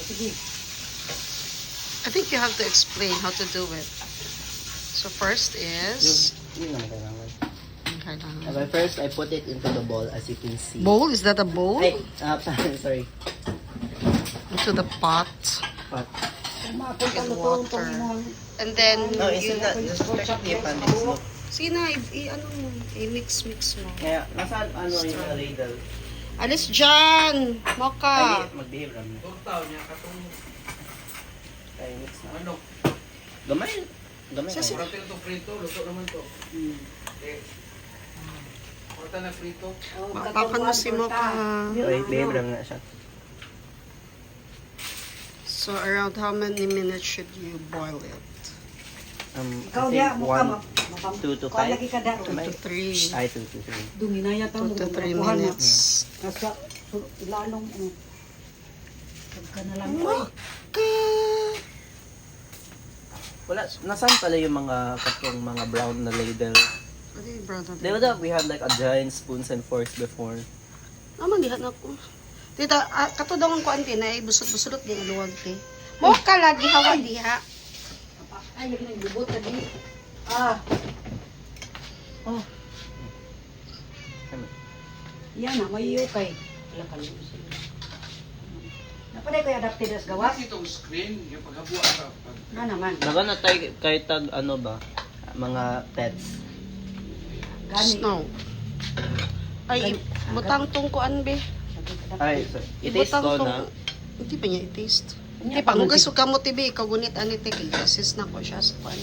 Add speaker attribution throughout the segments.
Speaker 1: Sige.
Speaker 2: I think you have to explain how to do it. So first is...
Speaker 3: Yun ang kailangan.
Speaker 2: Kailangan.
Speaker 3: Okay, first, I put it into the bowl, as you can see.
Speaker 2: Bowl? Is that a bowl?
Speaker 3: Ay, sorry.
Speaker 2: Into the pot.
Speaker 3: Pot.
Speaker 2: With water. And then,
Speaker 3: No, isn't that, just check the appendix. Look.
Speaker 2: sige na, ano mo, i-mix mo.
Speaker 3: Kaya, nasaan, ano yung ladle?
Speaker 2: Alis dyan! Mocha!
Speaker 3: Ay, mag-behave lang.
Speaker 4: Tugtaw niya, katong
Speaker 3: Kaya, mix na.
Speaker 4: manok.
Speaker 3: Gamay. Gamay.
Speaker 2: Sasi-
Speaker 3: Ay.
Speaker 4: Kurata ito prito, luto naman to. Eh, kurata na prito.
Speaker 2: Bakbakan mo si Mocha.
Speaker 3: Wait, behave lang na siya.
Speaker 2: So, around how many minutes should you boil it?
Speaker 1: Ikaw
Speaker 3: I
Speaker 1: niya,
Speaker 3: think
Speaker 1: mukha
Speaker 3: 2 to 5.
Speaker 1: Kuha lagi ka daro.
Speaker 2: 2 to 3.
Speaker 3: Ay, 2 to 3.
Speaker 1: Duminaya
Speaker 2: 2 to 3 minutes.
Speaker 1: Nasa ilalong pagka na lang.
Speaker 2: Mocha!
Speaker 3: Wala, nasaan pala yung mga katong mga brown na ladle?
Speaker 2: Ano yung brother?
Speaker 3: Diba we had like a giant spoons and forks before?
Speaker 2: Naman, dihan ako. Tita, kato daw ang kuan na busot-busot din aluwag ti. Mocha lagi hawa diha.
Speaker 1: Ay, yung nagbubot na di. Ah. Oh. Yan na, may yukay. Wala ka lang. Napaday ko yung adapted as gawas.
Speaker 4: Kasi itong screen, yung paghabuan ka.
Speaker 1: Na naman.
Speaker 3: Naga na tayo kahit tag ano ba? Mga pets.
Speaker 1: Gani.
Speaker 2: Snow. Ay, butang tong kuan be.
Speaker 3: Ay, so, i-taste
Speaker 2: Ibutang
Speaker 3: ko
Speaker 2: tong...
Speaker 3: na.
Speaker 2: Hindi pa niya i-taste. Hindi pa, kung gusto ka mo tibi, ikaw gunit anite, i-assist na ko siya sa kuan.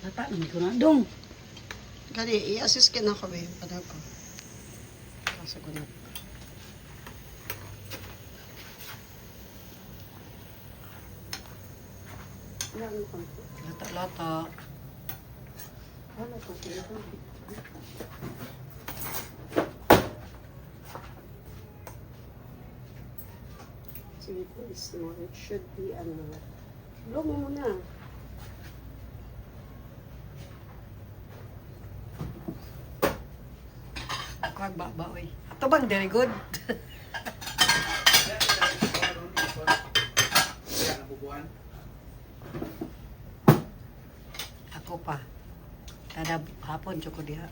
Speaker 1: Nata, namin ko na. Dong.
Speaker 2: Gani, i-assist ka na ko be. Padag ko. Sa gunit.
Speaker 1: Lata-lata.
Speaker 2: Sige, please, no, it should be, blow mo muna.
Speaker 1: Ako ba, oy. Ito bang very good?
Speaker 4: Kaya nabubuan.
Speaker 1: Ako pa. Kada hapon, tsoko diha.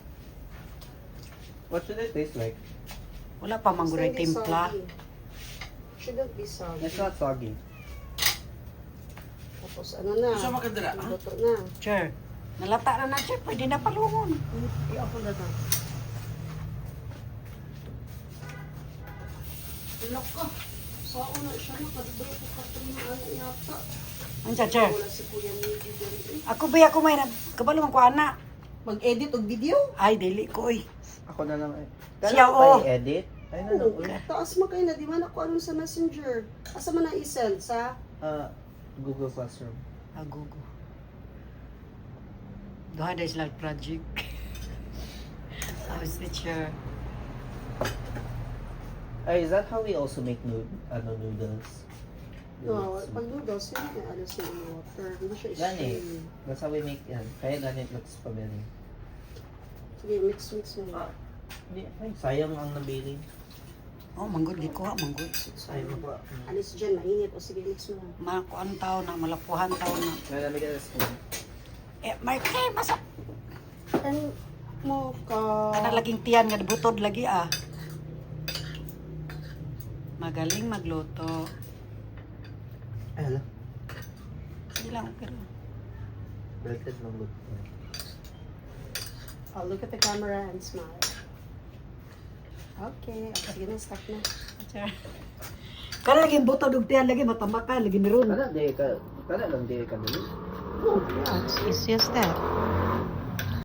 Speaker 3: What should it taste like?
Speaker 1: Wala pa mangguray timpla.
Speaker 2: Shouldn't be soggy.
Speaker 3: It's not soggy.
Speaker 2: Tapos ano na,
Speaker 4: Gusto makadala, ha?
Speaker 2: luto na.
Speaker 1: Sure. Nalata na siya, pwede na palungon.
Speaker 2: I-ako na na. Alak ka. Sa una siya, nakadibay ko katong mga anak yata.
Speaker 1: Ang sure.
Speaker 2: Wala si Kuya Midi dyan eh.
Speaker 1: Ako ba ako may kabalo man ko ana.
Speaker 2: Mag-edit og video?
Speaker 1: Ay dili ko oy.
Speaker 3: Ako na lang eh.
Speaker 1: Siya,
Speaker 3: Kailangan
Speaker 1: oh.
Speaker 3: pa i-edit? Ay, na lang.
Speaker 2: Oo, taas mo kayo na, di man ako ano sa messenger. Asa man na i-send sa?
Speaker 3: Google Classroom.
Speaker 1: Agogo. Duha days like project. How's teacher?
Speaker 3: Ay, is that how we also make noodles?
Speaker 2: No, pag noodles, hindi na ano sa water. Hindi siya
Speaker 3: Gani.
Speaker 2: steam.
Speaker 3: That's how we make yan. Kaya ganit looks familiar.
Speaker 2: Sige, mix mo.
Speaker 3: Ay, sayang ang nabili.
Speaker 1: Oh, manggod di ko ha, manggod.
Speaker 3: Ay, ba?
Speaker 2: Alis dyan, mainit. O sige, mix mo na.
Speaker 1: Makuan tao na, malapuhan tao na.
Speaker 3: Nalamig ka na spoon.
Speaker 1: May kay masak.
Speaker 2: Ano mo ka?
Speaker 1: Kana laging tiyan nga butod lagi ah. Magaling magluto.
Speaker 3: Ay, hala.
Speaker 1: Sige lang, pero
Speaker 3: Baliktad lang look.
Speaker 2: Oh, look at the camera and smile. Okay, sige na, stop na.
Speaker 1: kana laging butod og tiyan lagi matamakan lagi meron.
Speaker 3: Kana lang di ka dali.
Speaker 2: Oh, yeah, it's just that.